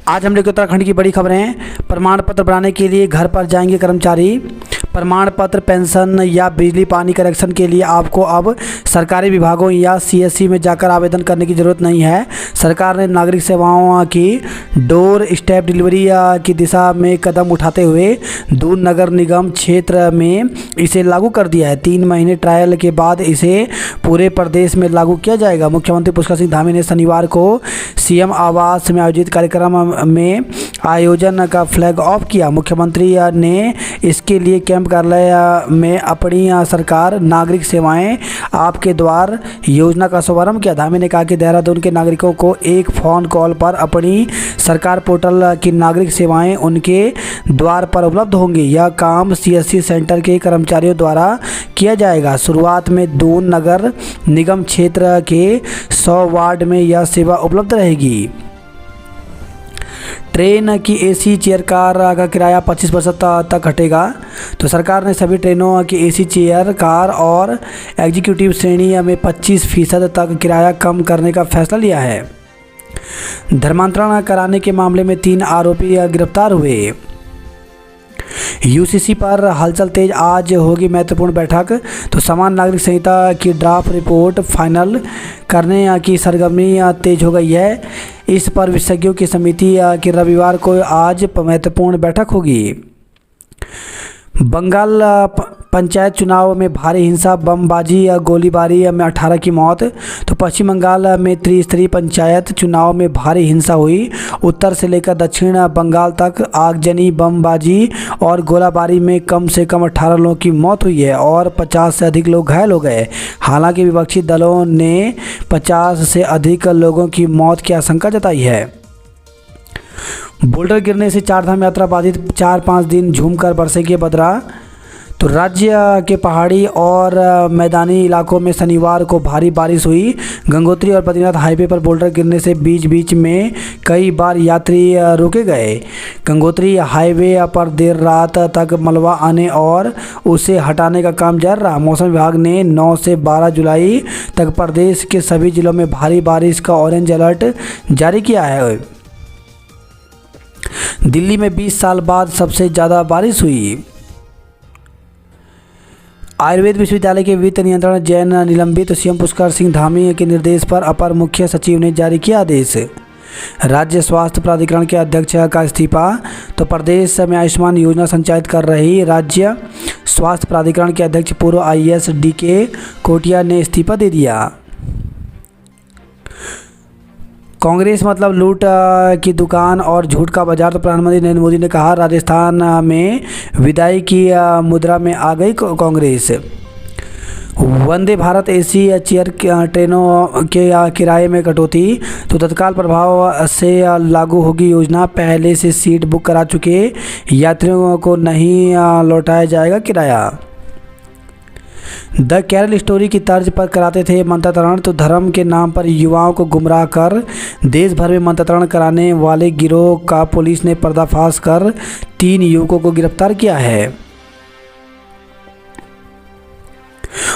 आज हम लोग उत्तराखंड की बड़ी खबरें। प्रमाण पत्र बनाने के लिए घर पर जाएंगे कर्मचारी। प्रमाण पत्र, पेंशन या बिजली पानी कनेक्शन के लिए आपको अब सरकारी विभागों या सीएससी में जाकर आवेदन करने की ज़रूरत नहीं है। सरकार ने नागरिक सेवाओं की डोर स्टेप डिलीवरी की दिशा में कदम उठाते हुए दून नगर निगम क्षेत्र में इसे लागू कर दिया है। 3 महीने ट्रायल के बाद इसे पूरे प्रदेश में लागू किया जाएगा। मुख्यमंत्री पुष्कर सिंह धामी ने शनिवार को सीएम आवास में आयोजित कार्यक्रम में आयोजन का फ्लैग ऑफ किया। मुख्यमंत्री ने इसके लिए कैंप कार्यालय में अपनी सरकार नागरिक सेवाएं आपके द्वार योजना का शुभारंभ किया। धामी ने कहा कि देहरादून के नागरिकों को एक फ़ोन कॉल पर अपनी सरकार पोर्टल की नागरिक सेवाएं उनके द्वार पर उपलब्ध होंगी। यह काम सीएससी सेंटर के कर्मचारियों द्वारा किया जाएगा। शुरुआत में दून नगर निगम क्षेत्र के 100 वार्ड में यह सेवा उपलब्ध रहेगी। ट्रेन की एसी चेयर कार का किराया 25% तक घटेगा। तो सरकार ने सभी ट्रेनों की एसी चेयर कार और एग्जीक्यूटिव श्रेणी में 25% तक किराया कम करने का फैसला लिया है। धर्मांतरण कराने के मामले में 3 आरोपी गिरफ्तार हुए। यूसीसी पर हलचल तेज, आज होगी महत्वपूर्ण बैठक। तो समान नागरिक संहिता की ड्राफ्ट रिपोर्ट फाइनल करने की सरगर्मी तेज हो गई है। इस पर विशेषज्ञों की समिति की रविवार को आज महत्वपूर्ण बैठक होगी। बंगाल पंचायत चुनाव में भारी हिंसा, बमबाजी या गोलीबारी में 18 की मौत। तो पश्चिम बंगाल में त्रिस्तरीय पंचायत चुनाव में भारी हिंसा हुई। उत्तर से लेकर दक्षिण बंगाल तक आगजनी, बमबाजी और गोलाबारी में कम से कम 18 लोगों की मौत हुई है और 50 से अधिक लोग घायल हो गए। हालांकि विपक्षी दलों ने 50 से अधिक लोगों की मौत की आशंका जताई है। बोल्डर गिरने से चारधाम यात्रा बाधित, 4-5 दिन झूमकर बरसेगी बदरा। तो राज्य के पहाड़ी और मैदानी इलाकों में शनिवार को भारी बारिश हुई। गंगोत्री और बद्रीनाथ हाईवे पर बोल्डर गिरने से बीच बीच में कई बार यात्री रोके गए। गंगोत्री हाईवे पर देर रात तक मलबा आने और उसे हटाने का काम जारी रहा। मौसम विभाग ने 9 से 12 जुलाई तक प्रदेश के सभी जिलों में भारी बारिश का ऑरेंज अलर्ट जारी किया है। दिल्ली में 20 साल बाद सबसे ज़्यादा बारिश हुई। आयुर्वेद विश्वविद्यालय के वित्त नियंत्रण जैन निलंबित, सीएम पुष्कर सिंह धामी के निर्देश पर अपर मुख्य सचिव ने जारी किया आदेश। राज्य स्वास्थ्य प्राधिकरण के अध्यक्ष का इस्तीफा। तो प्रदेश में आयुष्मान योजना संचालित कर रही राज्य स्वास्थ्य प्राधिकरण के अध्यक्ष पूर्व आईएएस डीके कोटिया ने इस्तीफा दे दिया। कांग्रेस मतलब लूट की दुकान और झूठ का बाजार। तो प्रधानमंत्री नरेंद्र मोदी ने कहा, राजस्थान में विदाई की मुद्रा में आ गई कांग्रेस। वंदे भारत एसी चेयर ट्रेनों के किराए में कटौती। तो तत्काल प्रभाव से लागू होगी योजना। पहले से सीट बुक करा चुके यात्रियों को नहीं लौटाया जाएगा किराया। द केरल स्टोरी की तर्ज पर कराते थे मंत्रणा। तो धर्म के नाम पर युवाओं को गुमराह कर देश भर में मंत्रणा कराने वाले गिरोह का पुलिस ने पर्दाफाश कर 3 युवकों को गिरफ्तार किया है।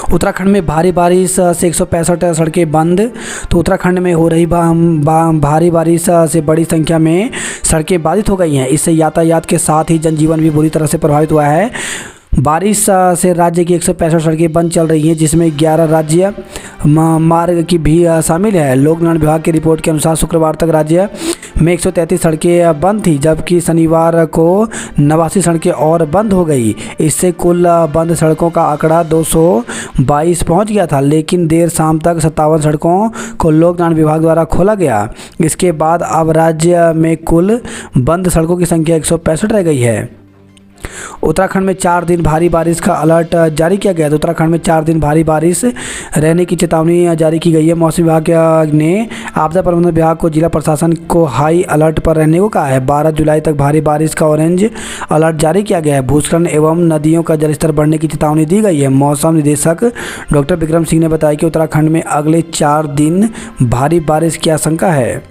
उत्तराखंड में भारी बारिश से 165 सड़कें बंद। तो उत्तराखंड में हो रही भारी बारिश से बड़ी संख्या में सड़कें बाधित हो गई हैं। इससे यातायात के साथ ही जनजीवन भी बुरी तरह से प्रभावित हुआ है। बारिश से राज्य की 165 सड़कें बंद चल रही हैं, जिसमें 11 राज्य मार्ग की भी शामिल है। लोक निर्माण विभाग की रिपोर्ट के अनुसार शुक्रवार तक राज्य में 133 सड़कें बंद थी, जबकि शनिवार को 89 सड़कें और बंद हो गई। इससे कुल बंद सड़कों का आंकड़ा 222 पहुंच गया था। लेकिन देर शाम तक 57 सड़कों को लोक निर्माण विभाग द्वारा खोला गया। इसके बाद अब राज्य में कुल बंद सड़कों की संख्या 165 रह गई है। उत्तराखंड में 4 दिन भारी बारिश का अलर्ट जारी किया गया है। तो उत्तराखंड में 4 दिन भारी बारिश रहने की चेतावनी जारी की गई है। मौसम विभाग ने आपदा प्रबंधन विभाग को जिला प्रशासन को हाई अलर्ट पर रहने को कहा है। 12 जुलाई तक भारी बारिश का ऑरेंज अलर्ट जारी किया गया है। भूस्खलन एवं नदियों का जलस्तर बढ़ने की चेतावनी दी गई है। मौसम निदेशक डॉक्टर विक्रम सिंह ने बताया कि उत्तराखंड में अगले 4 दिन भारी बारिश की आशंका है।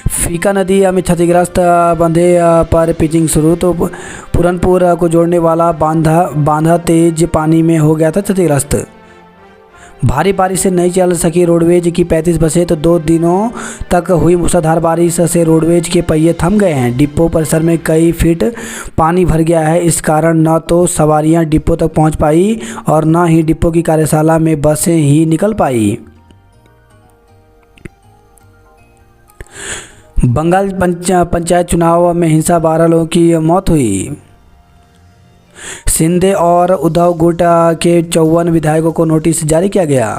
फीका नदी में क्षतिग्रस्त, बंधे पर पिचिंग शुरू। तो पुरनपुर को जोड़ने वाला बांधा तेज पानी में हो गया था क्षतिग्रस्त। भारी बारिश से नहीं चल सकी रोडवेज की 35 बसें, तो 2 दिनों तक हुई मूसलाधार बारिश से रोडवेज के पहिए थम गए हैं। डिपो परिसर में कई फीट पानी भर गया है। इस कारण न तो सवारियां डिपो तक पहुंच पाई और न ही डिपो की कार्यशाला में बसें ही निकल पाई। बंगाल पंचायत चुनाव में हिंसा, 12 लोगों की मौत हुई। शिंदे और उद्धव गुट के 54 विधायकों को नोटिस जारी किया गया।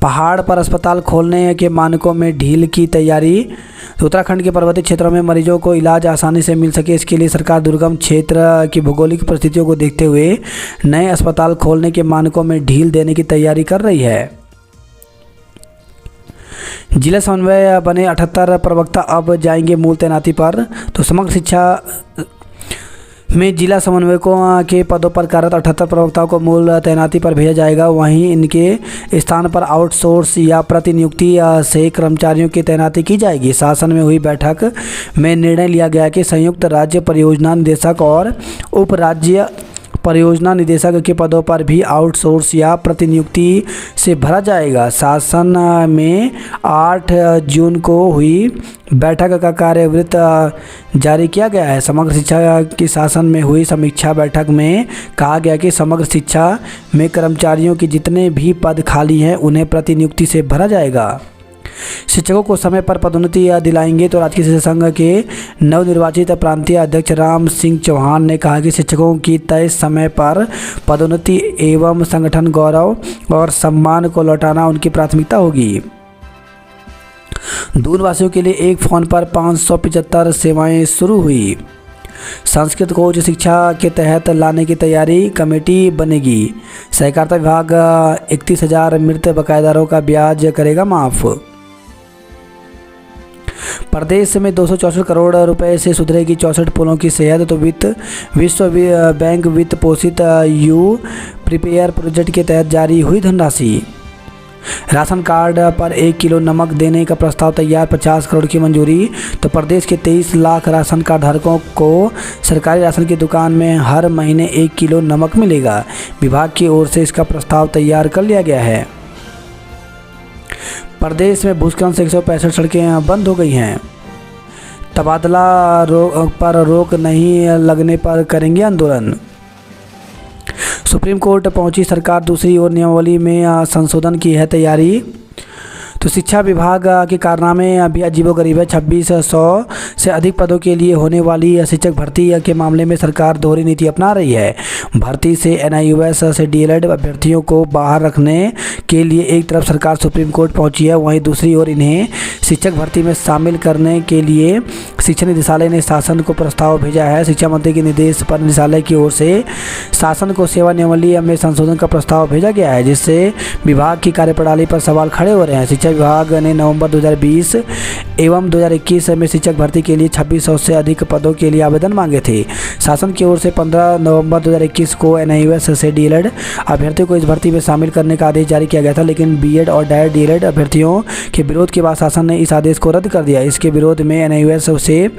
पहाड़ पर अस्पताल खोलने के मानकों में ढील की तैयारी। तो उत्तराखंड के पर्वतीय क्षेत्रों में मरीजों को इलाज आसानी से मिल सके, इसके लिए सरकार दुर्गम क्षेत्र की भौगोलिक परिस्थितियों को देखते हुए नए अस्पताल खोलने के मानकों में ढील देने की तैयारी कर रही है। जिला समन्वय बने 78 प्रवक्ता अब जाएंगे मूल तैनाती पर। तो समग्र शिक्षा में जिला समन्वयकों के पदों पर कार्यरत 78 प्रवक्ताओं को मूल तैनाती पर भेजा जाएगा। वहीं इनके स्थान पर आउटसोर्स या प्रतिनियुक्ति से कर्मचारियों की तैनाती की जाएगी। शासन में हुई बैठक में निर्णय लिया गया कि संयुक्त राज्य परियोजना निदेशक और उप राज्य परियोजना निदेशक के पदों पर भी आउटसोर्स या प्रतिनियुक्ति से भरा जाएगा। शासन में 8 जून को हुई बैठक का कार्यवृत्त जारी किया गया है। समग्र शिक्षा की शासन में हुई समीक्षा बैठक में कहा गया कि समग्र शिक्षा में कर्मचारियों के जितने भी पद खाली हैं उन्हें प्रतिनियुक्ति से भरा जाएगा। शिक्षकों को समय पर पदोन्नति दिलाएंगे। तो राजकीय शिक्षक संघ के नवनिर्वाचित प्रांतीय अध्यक्ष राम सिंह चौहान ने कहा कि शिक्षकों की तय समय पर पदोन्नति एवं संगठन गौरव और सम्मान को लौटाना उनकी प्राथमिकता होगी। दूरवासियों के लिए एक फ़ोन पर 575 सेवाएं शुरू हुई। संस्कृत को उच्च शिक्षा के तहत लाने की तैयारी कमेटी बनेगी। सहकारिता विभाग 31,000 मृत बकायेदारों का ब्याज करेगा माफ़। प्रदेश में 264 करोड़ रुपए से सुधरेगी 64 पुलों की सेहत। तो विश्व बैंक वित्त पोषित यू प्रिपेयर प्रोजेक्ट के तहत जारी हुई धनराशि। राशन कार्ड पर 1 किलो नमक देने का प्रस्ताव तैयार, 50 करोड़ की मंजूरी। तो प्रदेश के 23 लाख राशन कार्ड धारकों को सरकारी राशन की दुकान में हर महीने 1 किलो नमक मिलेगा। विभाग की ओर से इसका प्रस्ताव तैयार कर लिया गया है। प्रदेश में भूस्खलन से 165 सड़कें बंद हो गई हैं। तबादला पर रोक नहीं लगने पर करेंगे आंदोलन। सुप्रीम कोर्ट पहुंची सरकार, दूसरी ओर नियमावली में संशोधन की है तैयारी। तो शिक्षा विभाग के कारनामे अभी अजीबोगरीब है। 2600 से अधिक पदों के लिए होने वाली शिक्षक भर्ती के मामले में सरकार दोहरी नीति अपना रही है। भर्ती से NIUS से DLED अभ्यर्थियों को बाहर रखने के लिए एक तरफ सरकार सुप्रीम कोर्ट पहुंची है, वहीं दूसरी ओर इन्हें शिक्षक भर्ती में शामिल करने के लिए शिक्षा निदेशालय ने शासन को प्रस्ताव भेजा है। शिक्षा मंत्री के निर्देश पर निदेशालय की ओर से शासन को सेवा नियमावली में संशोधन का प्रस्ताव भेजा गया है, जिससे विभाग की कार्यप्रणाली पर सवाल खड़े हो रहे हैं। शिक्षा विभाग ने नवंबर 2020 एवं 2021 में शिक्षक भर्ती के लिए 2600 से अधिक पदों के लिए आवेदन मांगे थे। शासन की ओर से 15 नवंबर 2021 को NIUS से DLED अभ्यर्थियों को इस भर्ती में शामिल करने का आदेश जारी किया गया था, लेकिन BEd और DLED अभ्यर्थियों के विरोध के बाद शासन ने इस आदेश को रद्द कर दिया। इसके विरोध में NIUS से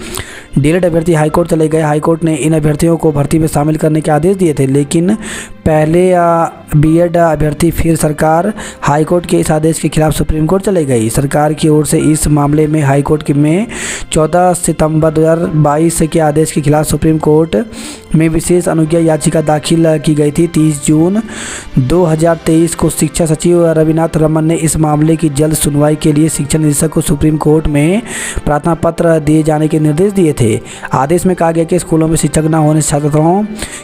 DLED अभ्यर्थी हाईकोर्ट चले गए। हाईकोर्ट ने इन अभ्यर्थियों को भर्ती में शामिल करने के आदेश दिए थे, लेकिन पहले BEd अभ्यर्थी फिर सरकार हाईकोर्ट के इस आदेश के खिलाफ सुप्रीम कोर्ट चले गई। सरकार की ओर से इस मामले में हाईकोर्ट में 14 सितंबर 2022 के आदेश के खिलाफ सुप्रीम कोर्ट में विशेष अनुज्ञा याचिका दाखिल की गई थी। 30 जून 2023 को शिक्षा सचिव रविनाथ रमन ने इस मामले की जल्द सुनवाई के लिए शिक्षा निदेशक को सुप्रीम कोर्ट में प्रार्थना पत्र दिए जाने के निर्देश दिए थे। आदेश में कहा गया कि स्कूलों में शिक्षक न होने से छात्रों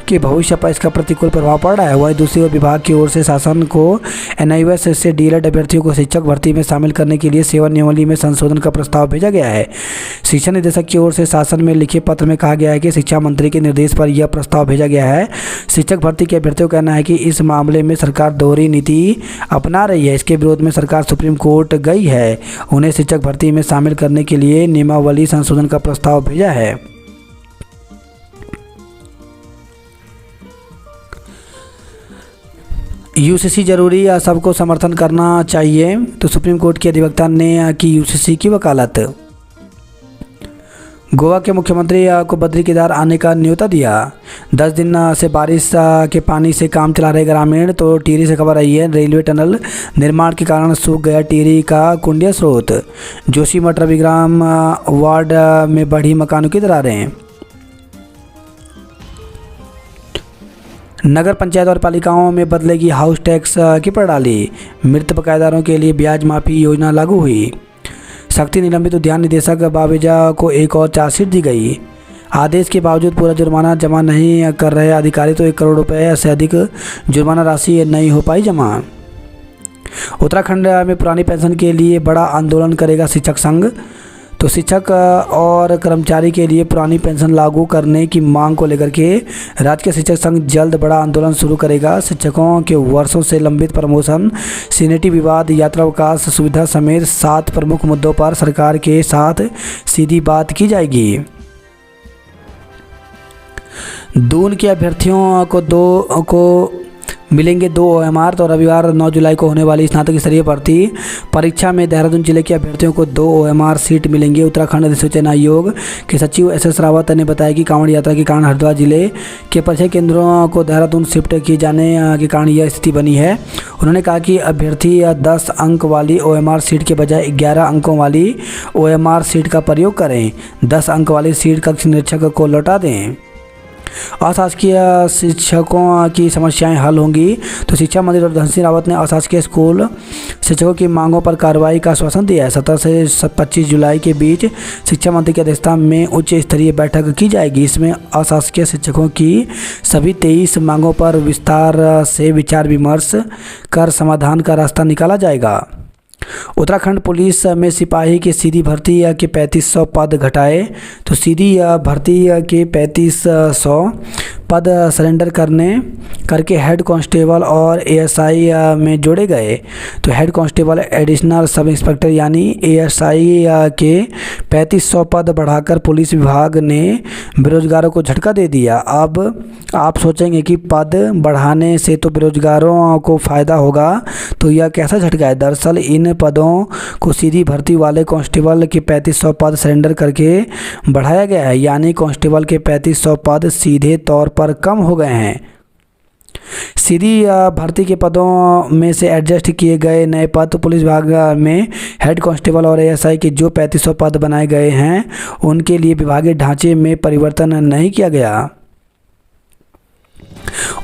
के भविष्य पर इसका प्रतिकूल प्रभाव पड़ रहा है। वहीं दूसरी ओर विभाग की ओर से शासन को NIUS से DLED अभ्यर्थियों को शिक्षक भर्ती में शामिल करने के लिए सेवा नियमावली में संशोधन का प्रस्ताव भेजा गया है। शिक्षा निदेशक की ओर से शासन में लिखे पत्र में कहा गया है कि शिक्षा मंत्री के निर्देश पर यह प्रस्ताव भेजा गया है। शिक्षक भर्ती के अभ्यर्थियों का कहना है कि इस मामले में सरकार दोहरी नीति अपना रही है। इसके विरोध में सरकार सुप्रीम कोर्ट गई है। उन्हें शिक्षक भर्ती में शामिल करने के लिए नियमावली संशोधन का प्रस्ताव भेजा है। UCC जरूरी या सबको समर्थन करना चाहिए। तो सुप्रीम कोर्ट के अधिवक्ता ने की UCC की वकालत। गोवा के मुख्यमंत्री को बद्री केदार आने का न्योता दिया। 10 दिन से बारिश के पानी से काम चला रहे ग्रामीण। तो टिहरी से खबर आई है, रेलवे टनल निर्माण के कारण सूख गया टिहरी का कुंडिया स्रोत। जोशीमठ रविग्राम वार्ड में बढ़ी मकानों की दरारें। नगर पंचायत और पालिकाओं में बदलेगी हाउस टैक्स की प्रणाली। मृत बकायेदारों के लिए ब्याज माफी योजना लागू हुई। शक्ति निलंबित उद्यान निदेशक बावेजा को एक और चार्जशीट दी गई। आदेश के बावजूद पूरा जुर्माना जमा नहीं कर रहे अधिकारी तो 1 करोड़ रुपए से अधिक जुर्माना राशि नहीं हो पाई जमा। उत्तराखंड में पुरानी पेंशन के लिए बड़ा आंदोलन करेगा शिक्षक संघ। तो शिक्षक और कर्मचारी के लिए पुरानी पेंशन लागू करने की मांग को लेकर के राज्य शिक्षक संघ जल्द बड़ा आंदोलन शुरू करेगा। शिक्षकों के वर्षों से लंबित प्रमोशन, सीनियरिटी विवाद, यात्रा अवकाश सुविधा समेत 7 प्रमुख मुद्दों पर सरकार के साथ सीधी बात की जाएगी। दून के अभ्यर्थियों को मिलेंगे 2 OMR। तो रविवार 9 जुलाई को होने वाली स्नातक स्तरीय भर्ती परीक्षा में देहरादून जिले के अभ्यर्थियों को 2 OMR सीट मिलेंगी। उत्तराखंड अधिसूचना आयोग के सचिव SS रावत ने बताया कि कांवड़ यात्रा के कारण हरिद्वार जिले के परीक्षा केंद्रों को देहरादून शिफ्ट किए जाने के कारण यह स्थिति बनी है। उन्होंने कहा कि अभ्यर्थी 10 अंक वाली OMR सीट के बजाय 11 अंकों वाली OMR सीट का प्रयोग करें। 10 अंक वाली सीट कक्ष निरीक्षक को लौटा दें। अशासकीय शिक्षकों की समस्याएं हल होंगी। तो शिक्षा मंत्री डॉक्टर धन सिंह रावत ने अशासकीय स्कूल शिक्षकों की मांगों पर कार्रवाई का आश्वासन दिया है। 17 से 25 जुलाई के बीच शिक्षा मंत्री की अध्यक्षता में उच्च स्तरीय बैठक की जाएगी। इसमें अशासकीय शिक्षकों की सभी 23 मांगों पर विस्तार से विचार विमर्श कर समाधान का रास्ता निकाला जाएगा। उत्तराखंड पुलिस में सिपाही की सीधी भर्ती के 3500 पद घटाए। तो सीधी भर्ती के 3500 पद सरेंडर करके हेड कांस्टेबल और ASI में जोड़े गए। तो head constable additional sub inspector यानी ASI के 3500 पद बढ़ाकर पुलिस विभाग ने बेरोजगारों को झटका दे दिया। अब आप सोचेंगे कि पद बढ़ाने से तो बेरोजगारों को फ़ायदा होगा, तो यह कैसा झटका है? दरअसल इन पदों को सीधी भर्ती वाले कांस्टेबल के 3500 पद सरेंडर करके बढ़ाया गया है, यानी कांस्टेबल के 3500 पद सीधे तौर पर कम हो गए हैं। सीधी भर्ती के पदों में से एडजस्ट किए गए नए पद तो पुलिस विभाग में हेड कांस्टेबल और ASI के जो 3500 पद बनाए गए हैं उनके लिए विभागीय ढांचे में परिवर्तन नहीं किया गया।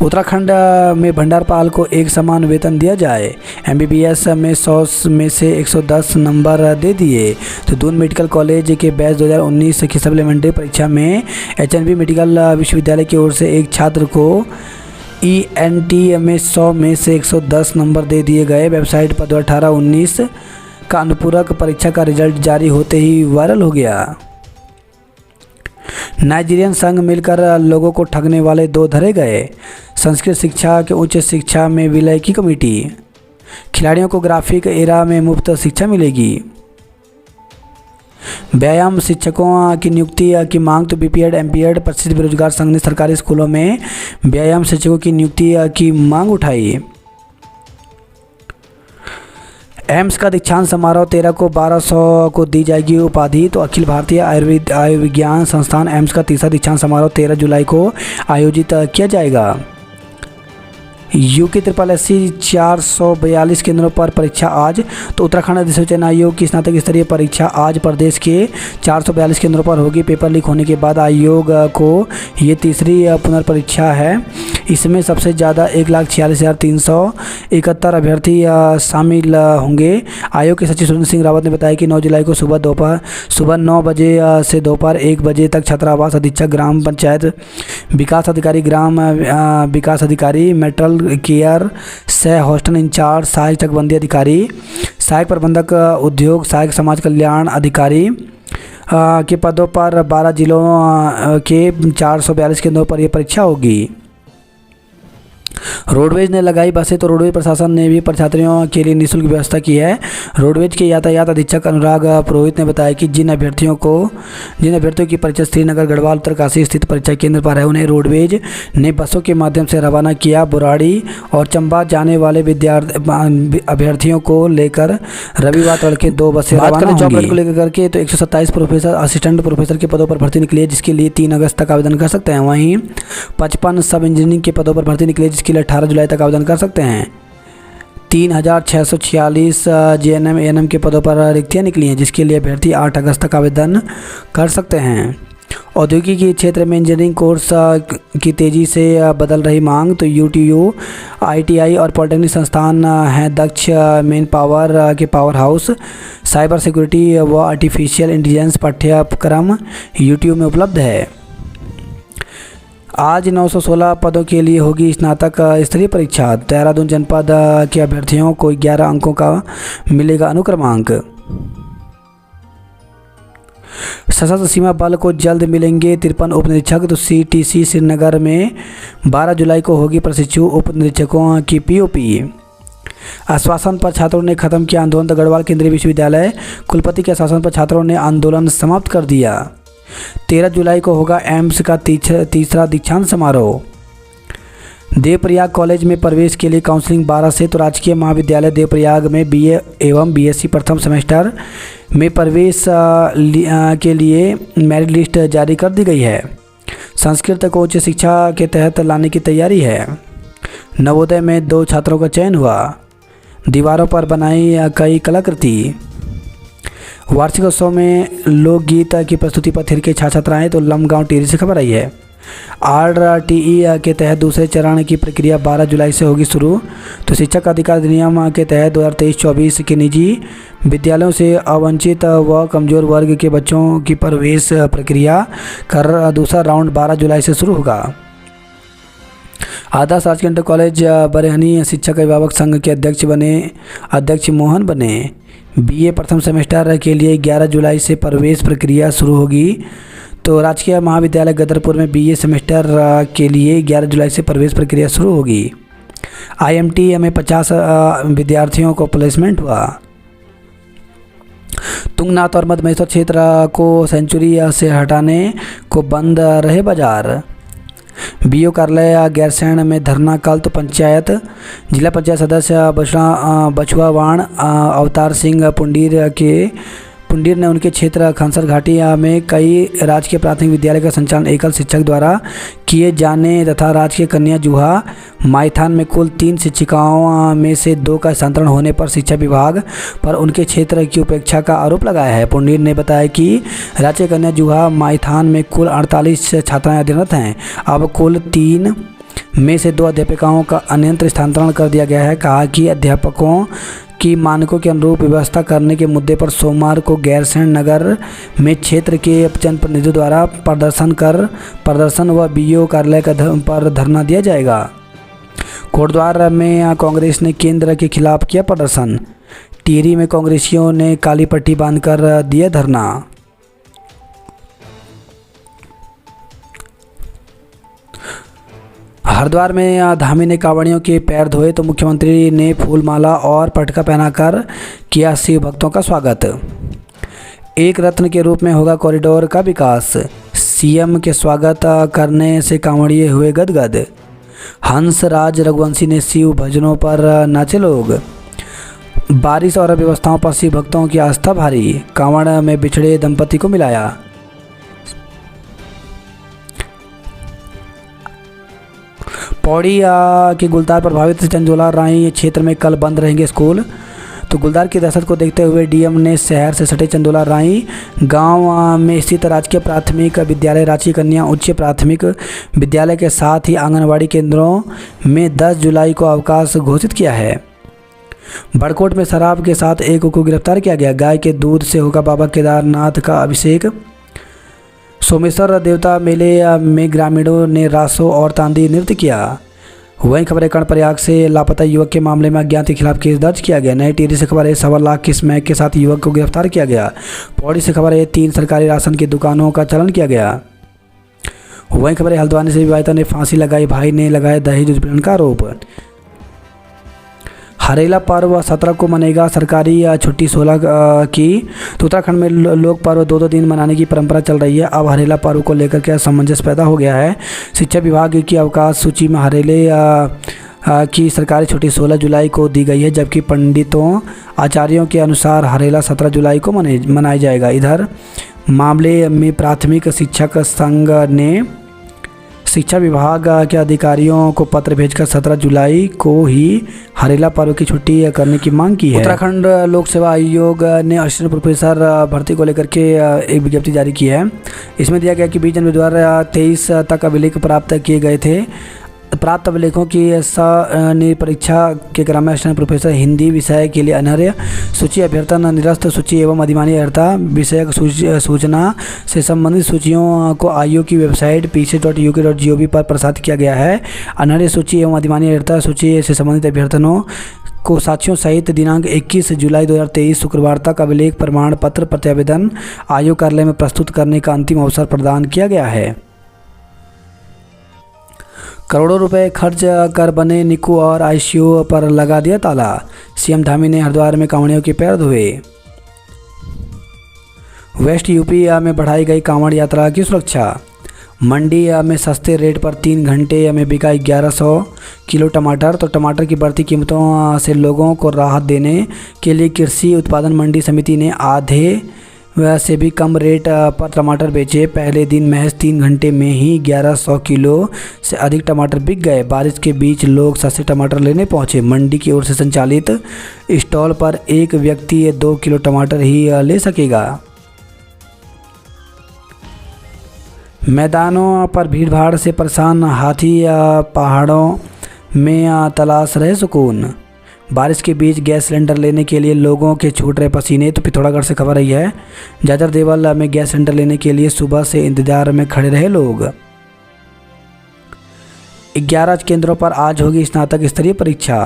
उत्तराखंड में भंडारपाल को एक समान वेतन दिया जाए। MBBS में 100 में से 110 नंबर दे दिए। तो दून मेडिकल कॉलेज के बैच 2019 की सप्लीमेंट्री परीक्षा में HNB मेडिकल विश्वविद्यालय की ओर से एक छात्र को ENT में 100 में से 110 नंबर दे दिए गए। वेबसाइट पर 2018-19 का अनुपूरक परीक्षा का रिजल्ट जारी होते ही वायरल हो गया। नाइजीरियन संघ मिलकर लोगों को ठगने वाले 2 धरे गए। संस्कृत शिक्षा के उच्च शिक्षा में विलय की कमेटी। खिलाड़ियों को ग्राफिक एरा में मुफ्त शिक्षा मिलेगी। व्यायाम शिक्षकों की नियुक्ति की मांग। तो BPED MPED प्रसिद्ध बेरोजगार संघ ने सरकारी स्कूलों में व्यायाम शिक्षकों की नियुक्ति की मांग उठाई। एम्स का दीक्षांत समारोह 13 को 1200 को दी जाएगी उपाधि। तो अखिल भारतीय आयुर्विज्ञान संस्थान एम्स का तीसरा दीक्षांत समारोह 13 जुलाई को आयोजित किया जाएगा। UKSSC 442 केंद्रों पर परीक्षा आज। तो उत्तराखंड अधिसूचना आयोग की स्नातक स्तरीय परीक्षा आज प्रदेश के 442 केंद्रों पर होगी। पेपर लीक होने के बाद आयोग को ये तीसरी पुनर्परीक्षा है। इसमें सबसे ज़्यादा 1,46,371 अभ्यर्थी शामिल होंगे। आयोग के सचिव सुरेंद्र सिंह रावत ने बताया कि 9 जुलाई को सुबह 9 बजे से दोपहर 1 बजे तक छात्रावास अधीक्षक, ग्राम पंचायत विकास अधिकारी, ग्राम विकास अधिकारी, मेटल केयर सह हॉस्टल इंचार्ज, सहायक चकबंदी अधिकारी, सहायक प्रबंधक उद्योग, सहायक समाज कल्याण अधिकारी के पदों पर 12 जिलों के 442 केंद्रों पर यह परीक्षा होगी। रोडवेज ने लगाई बसें, तो रोडवेज प्रशासन ने भी परीक्षार्थियों के लिए निःशुल्क व्यवस्था की है। रोडवेज के यातायात अधीक्षक अनुराग पुरोहित ने बताया कि जिन अभ्यर्थियों की परीक्षा श्रीनगर गढ़वाल उत्तरकाशी स्थित परीक्षा केंद्र पर है, उन्हें रोडवेज ने बसों के माध्यम से रवाना किया। बुराड़ी और चंबा जाने वाले अभ्यर्थियों को लेकर रविवार तड़के 2 बसें रवाना होंगी। जॉब को लेकर करके तो 127 प्रोफेसर, असिस्टेंट प्रोफेसर के पदों पर भर्ती निकली है, जिसके लिए 3 अगस्त तक आवेदन कर सकते हैं। वहीं 55 सब इंजीनियरिंग के पदों पर भर्ती निकली है, जिसके लिए 18 जुलाई तक आवेदन कर सकते हैं। 3646 JNM ANM के पदों पर रिक्तियाँ निकली हैं, जिसके लिए अभ्यर्थी 8 अगस्त तक आवेदन कर सकते हैं। औद्योगिकी क्षेत्र में इंजीनियरिंग कोर्स की तेज़ी से बदल रही मांग, तो UTU, ITI और पॉलिटेक्निक संस्थान हैं दक्ष मेन पावर के पावर हाउस। साइबर सिक्योरिटी व आर्टिफिशियल इंटेलिजेंस पाठ्यक्रम UTU में उपलब्ध है। आज 916 पदों के लिए होगी स्नातक स्तरीय परीक्षा। देहरादून जनपद के अभ्यर्थियों को 11 अंकों का मिलेगा अनुक्रमांक। सशस्त्र सीमा बल को जल्द मिलेंगे 53 उप निरीक्षक, तो CTC श्रीनगर में 12 जुलाई को होगी प्रशिक्षु उप निरीक्षकों की POP। आश्वासन पर छात्रों ने खत्म किया आंदोलन, तो गढ़वाल केंद्रीय विश्वविद्यालय कुलपति के आश्वासन पर छात्रों ने आंदोलन समाप्त कर दिया। 13 जुलाई को होगा एम्स का तीसरा दीक्षांत समारोह। देवप्रयाग कॉलेज में प्रवेश के लिए काउंसलिंग 12 से, तो राजकीय महाविद्यालय देवप्रयाग में BA एवं BSc प्रथम सेमेस्टर में प्रवेश के लिए मेरिट लिस्ट जारी कर दी गई है। संस्कृत को उच्च शिक्षा के तहत लाने की तैयारी है। नवोदय में 2 छात्रों का चयन हुआ। दीवारों पर बनाई कई कलाकृति। वार्षिकोत्सव में लोकगीत की प्रस्तुति पर थिरके छात्राएँ, तो लमगांव टिहरी से खबर आई है। RTE के तहत दूसरे चरण की प्रक्रिया 12 जुलाई से होगी शुरू, तो शिक्षक अधिकार अधिनियम के तहत 2023-24 के निजी विद्यालयों से अवंचित व कमज़ोर वर्ग के बच्चों की प्रवेश प्रक्रिया का दूसरा राउंड 12 जुलाई से शुरू होगा। आदर्श राजकीय इंटर कॉलेज बरेहनी शिक्षक अभिभावक संघ के अध्यक्ष मोहन बने। BA प्रथम सेमेस्टर के लिए 11 जुलाई से प्रवेश प्रक्रिया शुरू होगी, तो राजकीय महाविद्यालय गदरपुर में BA सेमेस्टर के लिए 11 जुलाई से प्रवेश प्रक्रिया शुरू होगी। IMT में 50 विद्यार्थियों को प्लेसमेंट हुआ। तुंगनाथ और मध्य महेश्वर क्षेत्र को सेंचुरी से हटाने को बंद रहे बाजार। BO कार्यालय गैरसैंण में धरना कल, तो जिला पंचायत सदस्य बछुआवाण अवतार सिंह पुंडीर ने उनके क्षेत्र खनसर घाटी में कई राजकीय प्राथमिक विद्यालय का संचालन एकल शिक्षक द्वारा किए जाने तथा राजकीय कन्या जुहा माइथान में कुल 3 शिक्षिकाओं में से 2 का स्थानांतरण होने पर शिक्षा विभाग पर उनके क्षेत्र की उपेक्षा का आरोप लगाया है। पुंडीर ने बताया कि राजकीय कन्या जुहा माइथान में कुल 48 छात्राएं अध्ययनरत हैं। अब कुल 3 में से 2 अध्यापिकाओं का अनियंत्रित स्थानांतरण कर दिया गया है। कहा कि अध्यापकों की मानकों के अनुरूप व्यवस्था करने के मुद्दे पर सोमवार को गैरसैंण नगर में क्षेत्र के जनप्रतिनिधियों द्वारा प्रदर्शन व BO कार्यालय पर धरना दिया जाएगा। कोटद्वार में कांग्रेस ने केंद्र के खिलाफ किया प्रदर्शन। टिहरी में कांग्रेसियों ने काली पट्टी बांधकर दिया धरना। हरिद्वार में धामी ने कांवड़ियों के पैर धोए, तो मुख्यमंत्री ने फूलमाला और पटका पहनाकर किया शिव भक्तों का स्वागत। एक रत्न के रूप में होगा कॉरिडोर का विकास। CM के स्वागत करने से कांवड़िए हुए गदगद। हंसराज रघुवंशी ने शिव भजनों पर नाचे लोग। बारिश और अव्यवस्थाओं पर शिव भक्तों की आस्था भारी। कांवड़ में बिछड़े दंपति को मिलाया। पौड़ी के गुलदार प्रभावित चंदोला राई क्षेत्र में कल बंद रहेंगे स्कूल, तो गुलदार की दहशत को देखते हुए DM ने शहर से सटे चंदोला राई गांव में स्थित राजकीय प्राथमिक विद्यालय रांची कन्या उच्च प्राथमिक विद्यालय के साथ ही आंगनवाड़ी केंद्रों में 10 जुलाई को अवकाश घोषित किया है। बड़कोट में शराब के साथ एक को गिरफ्तार किया गया। गाय के दूध से होगा बाबा केदारनाथ का अभिषेक। सोमेश्वर देवता मेले में ग्रामीणों ने रासो और तांदी नृत्य किया। वहीं खबर है कर्णप्रयाग से लापता युवक के मामले में अज्ञात के खिलाफ केस दर्ज किया गया। नई टिहरी से खबर है 1.25 लाख की स्मैक के साथ युवक को गिरफ्तार किया गया। पौड़ी से खबर है 3 सरकारी राशन की दुकानों का चलन किया गया। वहीं खबर है हल्द्वानी से विवाहिता ने फांसी लगाई, भाई ने लगाया दहेज उत्पीड़न का आरोप। हरेला पर्व 17 को मनेगा सरकारी छुट्टी 16 की। तो उत्तराखंड में लोक पर्व 2-2 दिन मनाने की परंपरा चल रही है। अब हरेला पर्व को लेकर के असमंजस पैदा हो गया है। शिक्षा विभाग की अवकाश सूची में हरेले की सरकारी छुट्टी 16 जुलाई को दी गई है, जबकि पंडितों आचार्यों के अनुसार हरेला 17 जुलाई को मनाया जाएगा। इधर मामले में प्राथमिक शिक्षक संघ ने शिक्षा विभाग के अधिकारियों को पत्र भेजकर 17 जुलाई को ही हरेला पर्व की छुट्टी करने की मांग की है। उत्तराखंड लोक सेवा आयोग ने असिस्टेंट प्रोफेसर भर्ती को लेकर के एक विज्ञप्ति जारी की है। इसमें दिया गया कि 20 जनवरी 2023 तक अभिलेख प्राप्त किए गए थे। प्राप्त अभिलेखों की परीक्षा के क्रम में असिस्टेंट प्रोफेसर हिंदी विषय के लिए अनर्य सूची, अभ्यर्थन निरस्त सूची एवं अधिमानी अर्हता विषयक सूचना से संबंधित सूचियों को आयोग की वेबसाइट pc.uk.gov पर प्रसारित किया गया है। अनर्य सूची एवं अधिमानी अर्हता सूची से संबंधित अभ्यर्थनों को साक्ष्यों सहित दिनांक 21 जुलाई 2023 शुक्रवार तक अभिलेख प्रमाण पत्र प्रत्यावेदन आयोग कार्यालय में प्रस्तुत करने का अंतिम अवसर प्रदान किया गया है। करोड़ों रुपए खर्च कर बने निक्कू और आईसीयू पर लगा दिया ताला। सीएम धामी ने हरिद्वार में कांवड़ियों के पैर धोए। वेस्ट यूपी में बढ़ाई गई कांवड़ यात्रा की सुरक्षा। मंडी में सस्ते रेट पर 3 घंटे में बिका 1100 किलो टमाटर। तो टमाटर की बढ़ती कीमतों से लोगों को राहत देने के लिए कृषि उत्पादन मंडी समिति ने आधे से भी कम रेट पर टमाटर बेचे। पहले दिन महज 3 घंटे में ही 1100 किलो से अधिक टमाटर बिक गए। बारिश के बीच लोग सस्ते टमाटर लेने पहुंचे। मंडी की ओर से संचालित स्टॉल पर एक व्यक्ति 2 किलो टमाटर ही ले सकेगा। मैदानों पर भीड़भाड़ से परेशान हाथी पहाड़ों में तलाश रहे सुकून। बारिश के बीच गैस सिलेंडर लेने के लिए लोगों के छूट रहे पसीने। तो पिथौरागढ़ से खबर आई है, जाजर देवल में गैस सिलेंडर लेने के लिए सुबह से इंतजार में खड़े रहे लोग। 11 केंद्रों पर आज होगी स्नातक स्तरीय परीक्षा।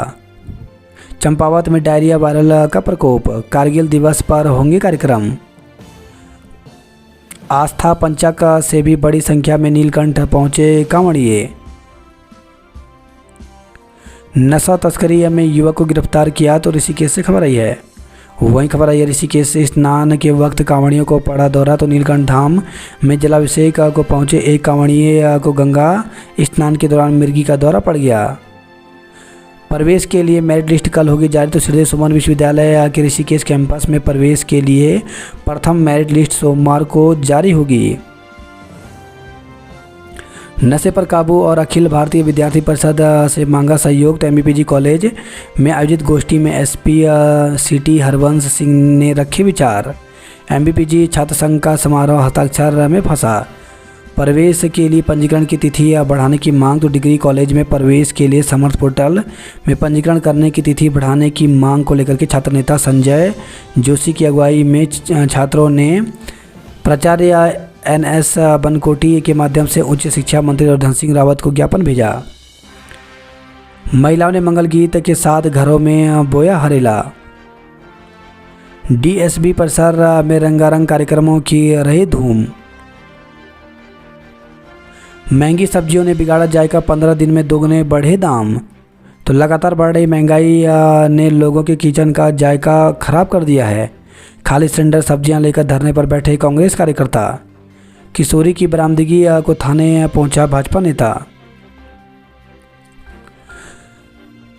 चंपावत में डायरिया वायरल का प्रकोप। कारगिल दिवस पर होंगे कार्यक्रम। आस्था पंचक से भी बड़ी संख्या में नीलकंठ पहुंचे कांवड़िए। नशा तस्करी में युवक को गिरफ्तार किया। तो ऋषिकेश से खबर आई है। वहीं खबर आई है ऋषिकेश से स्नान के वक्त कांवड़ियों को पड़ा दौरा। तो नीलकंठ धाम में जलाभिषेक को पहुंचे एक कांवड़िए को गंगा स्नान के दौरान मिर्गी का दौरा पड़ गया। प्रवेश के लिए मेरिट लिस्ट कल होगी जारी। तो श्रीदेव सुमन विश्वविद्यालय के ऋषिकेश कैंपस में प्रवेश के लिए प्रथम मेरिट लिस्ट सोमवार को जारी होगी। नशे पर काबू और अखिल भारतीय विद्यार्थी परिषद से मांगा सहयोग। तो एमबीपीजी कॉलेज में आयोजित गोष्ठी में एसपी सिटी हरवंश सिंह ने रखे विचार। एमबीपीजी छात्र संघ का समारोह हस्ताक्षर में फंसा। प्रवेश के लिए पंजीकरण की तिथि बढ़ाने की मांग। तो डिग्री कॉलेज में प्रवेश के लिए समर्थ पोर्टल में पंजीकरण करने की तिथि बढ़ाने की मांग को लेकर के छात्र नेता संजय जोशी की अगुवाई में छात्रों ने प्राचार्य एनएस बनकोटी के माध्यम से उच्च शिक्षा मंत्री धन सिंह रावत को ज्ञापन भेजा। महिलाओं ने मंगल गीत के साथ घरों में बोया हरेला। डीएसबी परिसर में रंगारंग कार्यक्रमों की रही धूम। महंगी सब्जियों ने बिगाड़ा जायका। 15 दिन में दोगुने बढ़े दाम। तो लगातार बढ़ रही महंगाई ने लोगों के किचन का जायका खराब कर दिया है। खाली सिलेंडर सब्जियां लेकर धरने पर बैठे कांग्रेस कार्यकर्ता। किशोरी की बरामदगी को थाने पहुंचा भाजपा नेता।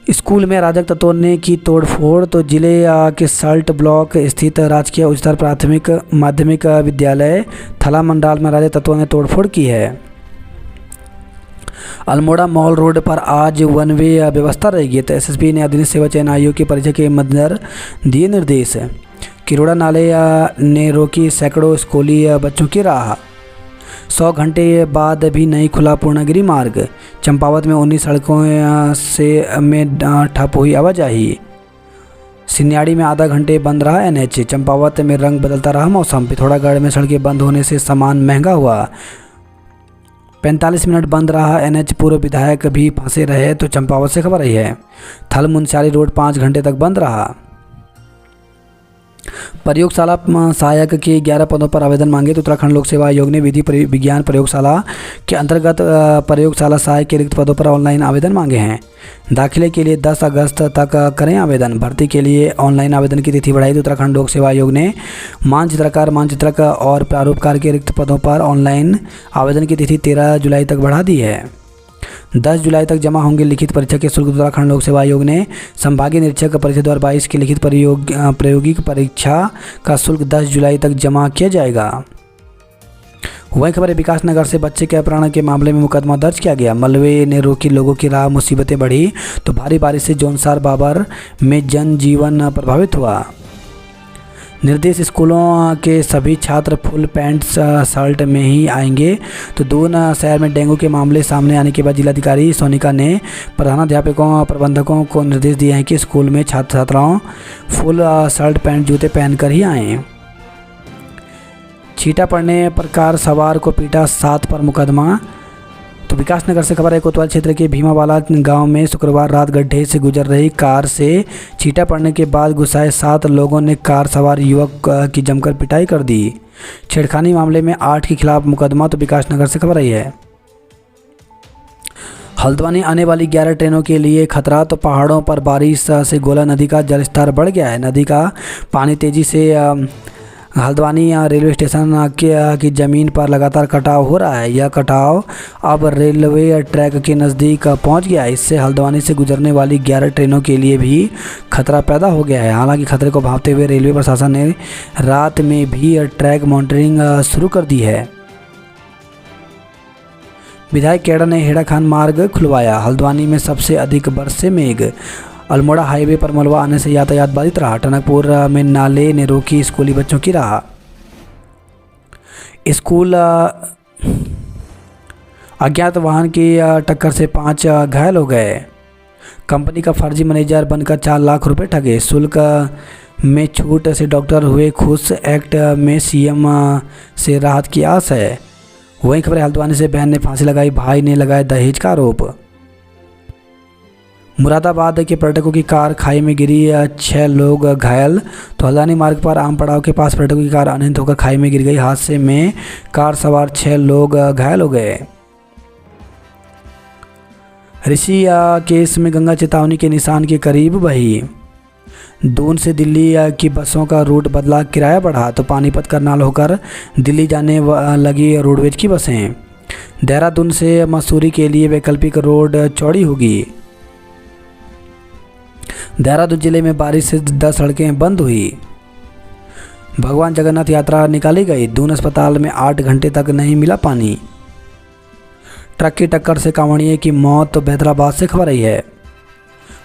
स्कूल में अराजक तत्वों ने की तोड़फोड़। तो जिले के सल्ट ब्लॉक स्थित राजकीय उच्चतर प्राथमिक माध्यमिक विद्यालय थला मंडाल में अराजक तत्वों ने तोड़फोड़ की है। अल्मोड़ा मॉल रोड पर आज वन वे व्यवस्था रहेगी। तो एसएसपी ने अधीनस्थ सेवा चयन आयोग की परीक्षा के मद्देनजर दिए निर्देश। किरोड़ा नाले ने रोकी सैकड़ों स्कूली बच्चों की राह। 100 घंटे बाद भी नहीं खुला पूर्णागिरि मार्ग। चंपावत में 19 सड़कों से में ठप हुई आवाजाही। सिन्याड़ी में आधा घंटे बंद रहा एनएच। चंपावत में रंग बदलता रहा मौसम। पिथौरागढ़ में सड़कें बंद होने से सामान महंगा हुआ। 45 मिनट बंद रहा एनएच। पूर्व विधायक भी फंसे रहे। तो चंपावत से खबर आई है। थल मुंशियारी रोड 5 घंटे तक बंद रहा। प्रयोगशाला सहायक के 11 पदों पर आवेदन मांगे तो उत्तराखंड लोक सेवा आयोग ने विधि विज्ञान प्रयोगशाला के अंतर्गत प्रयोगशाला सहायक के रिक्त पदों पर ऑनलाइन आवेदन मांगे हैं। दाखिले के लिए 10 अगस्त तक करें आवेदन। भर्ती के लिए ऑनलाइन आवेदन की तिथि बढ़ाई तो उत्तराखंड लोक सेवा आयोग ने मानचित्रकार, मानचित्रक और प्रारूपकार के रिक्त पदों पर ऑनलाइन आवेदन की तिथि 13 जुलाई तक बढ़ा दी है। 10 जुलाई तक जमा होंगे लिखित परीक्षा के शुल्क। उत्तराखंड लोक सेवा आयोग ने संभागीय निरीक्षक परीक्षा 2022 की लिखित प्रायोगिक परीक्षा का शुल्क 10 जुलाई तक जमा किया जाएगा। वहीं खबर है विकास नगर से बच्चे के अपहरण के मामले में मुकदमा दर्ज किया गया। मलबे ने रोकी लोगों की राह, मुसीबतें बढ़ी तो भारी बारिश से जौनसार बाबर में जनजीवन प्रभावित हुआ। निर्देश स्कूलों के सभी छात्र फुल पैंट शर्ट में ही आएंगे तो दून शहर में डेंगू के मामले सामने आने के बाद जिलाधिकारी सोनिका ने प्रधानाध्यापकों प्रबंधकों को निर्देश दिए हैं कि स्कूल में छात्र छात्राओं फुल शर्ट पैंट जूते पहनकर ही आएँ। छींटा पड़ने पर कार सवार को पीटा, 7 पर मुकदमा। तो विकास नगर से खबर है कोतवाल क्षेत्र के भीमावाला गांव में शुक्रवार रात गड्ढे से गुजर रही कार से छींटा पड़ने के बाद घुसाए 7 लोगों ने कार सवार युवक की जमकर पिटाई कर दी। छेड़खानी मामले में 8 के खिलाफ मुकदमा। तो विकास नगर से खबर आई है हल्द्वानी आने वाली 11 ट्रेनों के लिए खतरा। तो पहाड़ों पर बारिश से गोला नदी का जलस्तर बढ़ गया है। नदी का पानी तेजी से हल्द्वानी रेलवे स्टेशन की ज़मीन पर लगातार कटाव हो रहा है। यह कटाव अब रेलवे ट्रैक के नज़दीक पहुंच गया है। इससे हल्द्वानी से गुजरने वाली 11 ट्रेनों के लिए भी खतरा पैदा हो गया है। हालांकि खतरे को भांपते हुए रेलवे प्रशासन ने रात में भी ट्रैक मॉनिटरिंग शुरू कर दी है। विधायक केड़ा ने हेड़ाखान मार्ग खुलवाया। हल्द्वानी में सबसे अधिक बरसे मेघ। अल्मोड़ा हाईवे पर मलबा आने से यातायात बाधित रहा। टनकपुर में नाले ने रोकी स्कूली बच्चों की राह। स्कूल अज्ञात वाहन की टक्कर से 5 घायल हो गए। कंपनी का फर्जी मैनेजर बनकर 4 लाख रुपए ठगे। शुल्क में छूट से डॉक्टर हुए खुश। एक्ट में सीएम से राहत की आस है। वहीं खबर हल्द्वानी से बहन ने फांसी लगाई, भाई ने लगाया दहेज का आरोप। मुरादाबाद के पर्यटकों की कार खाई में गिरी, 6 लोग घायल। तो हल्द्वानी मार्ग पर आम पड़ाव के पास पर्यटकों की कार अनियंत्रित होकर खाई में गिर गई। हादसे में कार सवार 6 लोग घायल हो गए। ऋषि केस में गंगा चेतावनी के निशान के करीब बही। दून से दिल्ली की बसों का रूट बदला, किराया बढ़ा। तो पानीपत करनाल होकर दिल्ली जाने लगी रोडवेज की बसें। देहरादून से मसूरी के लिए वैकल्पिक रोड चौड़ी होगी। देहरादून जिले में बारिश से 10 सड़कें बंद हुई। भगवान जगन्नाथ यात्रा निकाली गई। दून अस्पताल में 8 घंटे तक नहीं मिला पानी। ट्रक की टक्कर से कांवड़िये की मौत। तो हैदराबाद से खबर आई है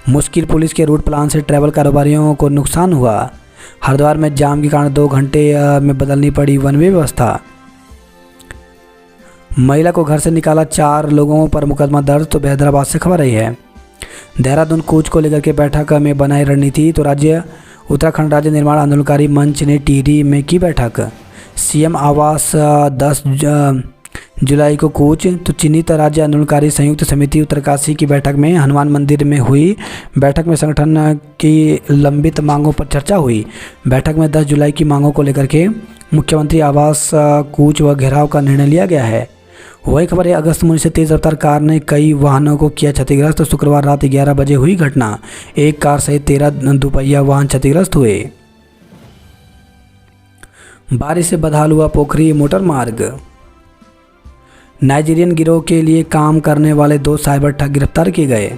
मुश्किल पुलिस के रूट प्लान से ट्रैवल कारोबारियों को नुकसान हुआ। हरिद्वार में जाम के कारण 2 घंटे में बदलनी पड़ी वन वे व्यवस्था। महिला को घर से निकाला, 4 लोगों पर मुकदमा दर्ज। तो हैदराबाद से खबर आई है देहरादून कूच को लेकर के बैठक में बनाई रणनीति। तो उत्तराखंड राज्य निर्माण आंदोलनकारी मंच ने टिहरी में की बैठक। सीएम आवास 10 जुलाई को कूच। तो चिन्हित राज्य आंदोलनकारी संयुक्त समिति उत्तरकाशी की बैठक में हनुमान मंदिर में हुई। बैठक में संगठन की लंबित मांगों पर चर्चा हुई। बैठक में 10 जुलाई की मांगों को लेकर के मुख्यमंत्री आवास कूच व घेराव का निर्णय लिया गया है। वही खबर है अगस्त में से तेज रफ्तार कार ने कई वाहनों को किया क्षतिग्रस्त। तो शुक्रवार रात 11 बजे हुई घटना। एक कार सहित 13 दुपहिया वाहन क्षतिग्रस्त हुए। बारिश से बदहाल हुआ पोखरी मोटर मार्ग। नाइजीरियन गिरोह के लिए काम करने वाले 2 साइबर ठग गिरफ्तार किए गए।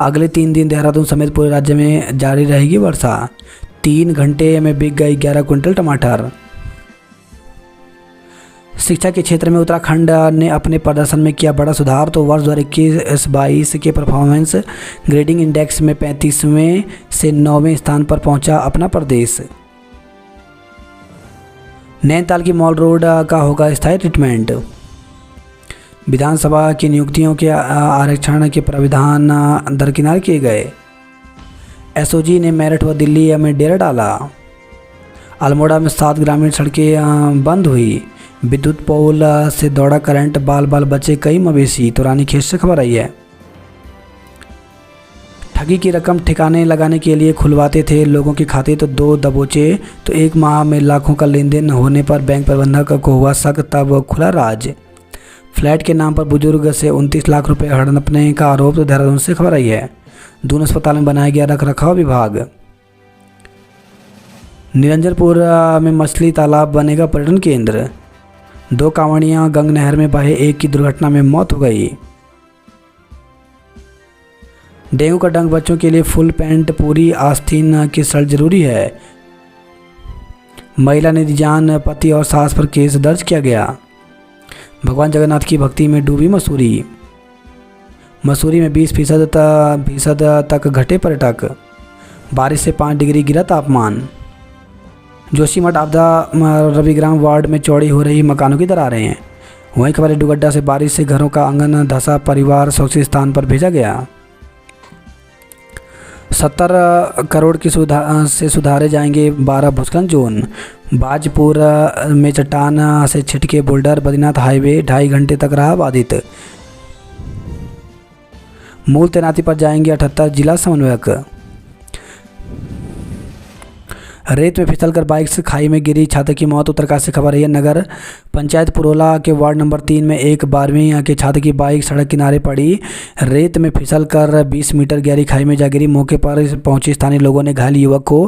अगले 3 दिन देहरादून समेत पूरे राज्य में जारी रहेगी वर्षा। 3 घंटे में बिक गई 11 क्विंटल टमाटर। शिक्षा के क्षेत्र में उत्तराखंड ने अपने प्रदर्शन में किया बड़ा सुधार। तो वर्ष 2021-22 के परफॉर्मेंस ग्रेडिंग इंडेक्स में 35वें से 9वें स्थान पर पहुंचा अपना प्रदेश। नैनीताल की मॉल रोड का होगा स्थायी ट्रीटमेंट। विधानसभा की नियुक्तियों के आरक्षण के प्राविधान दरकिनार किए गए। एसओजी ने मेरठ व दिल्ली में डेरा डाला। अल्मोड़ा में 7 ग्रामीण सड़कें बंद हुई। विद्युत पोल से दौड़ा करंट, बाल बाल बचे कई मवेशी। तो रानीखेत से खबर आई है ठगी की रकम ठिकाने लगाने के लिए खुलवाते थे लोगों के खाते तो 2 दबोचे। तो 1 माह में लाखों का लेन देन होने पर बैंक प्रबंधक को हुआ शक, तब खुला राज। फ्लैट के नाम पर बुजुर्ग से 29 लाख रुपए हड़पने का आरोप, तो देहरादून से खबर आई है। दून अस्पताल में बनाया गया रख रखाव विभाग। निरंजनपुर में मछली तालाब बनेगा पर्यटन केंद्र। 2 कांवड़ियां गंग नहर में बहे, एक की दुर्घटना में मौत हो गई। डेंगू का डंक बच्चों के लिए फुल पैंट पूरी आस्तीन की शर्ट जरूरी है। महिला ने दी जान, पति और सास पर केस दर्ज किया गया। भगवान जगन्नाथ की भक्ति में डूबी मसूरी। मसूरी में 20% तक घटे पर्यटक। बारिश से 5 डिग्री गिरा तापमान। जोशीमठ आपदा रविग्राम वार्ड में चौड़ी हो रही मकानों की दरारें हैं। वहीं खबर डुगड्डा से बारिश से घरों का आंगन धंसा, परिवार सुरक्षित स्थान पर भेजा गया। 70 करोड़ की से सुधारे जाएंगे 12 भूस्खलन जोन। बाजपुर में चट्टान से छिटके बोल्डर। बद्रीनाथ हाईवे 2.5 घंटे तक रहा बाधित। मूल तैनाती पर जाएंगे 78 जिला समन्वयक। रेत में फिसलकर बाइक से खाई में गिरी छात्र की मौत। उत्तरकाशी से खबर है। नगर पंचायत पुरोला के वार्ड नंबर 3 में एक 12वीं के छात्र की बाइक सड़क किनारे पड़ी। रेत में फिसलकर 20 मीटर गहरी खाई में जा गिरी। मौके पर पहुंचे स्थानीय लोगों ने घायल युवक को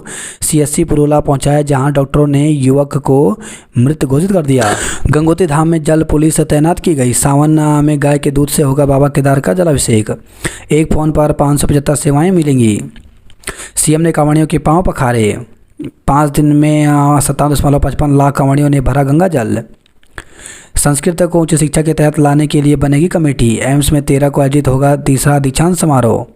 CSC पुरोला पहुंचाया, जहां डॉक्टरों ने युवक को मृत घोषित कर दिया। गंगोत्री धाम में जल पुलिस तैनात की गई। सावन में गाय के दूध से होगा बाबा केदार का जलाभिषेक। एक फ़ोन पर 575 सेवाएँ मिलेंगी। CM ने कांवड़ियों के पांव पखारे। 5 दिन में 57.55 लाख कांवड़ियों ने भरा गंगा जल। संस्कृत को उच्च शिक्षा के तहत लाने के लिए बनेगी कमेटी। एम्स में 13 को आयोजित होगा 3रा दीक्षांत समारोह।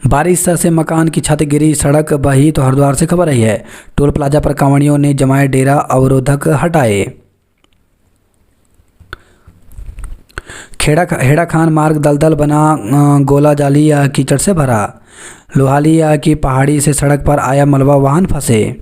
बारिश से मकान की छत गिरी, सड़क बही, तो हरिद्वार से खबर आई है। टोल प्लाजा पर कांवड़ियों ने जमाए डेरा, अवरोधक हटाए। हेड़ा खान मार्ग दलदल बना, गोला जाली कीचड़ से भरा। लोहाली की पहाड़ी से सड़क पर आया मलबा, वाहन फंसे।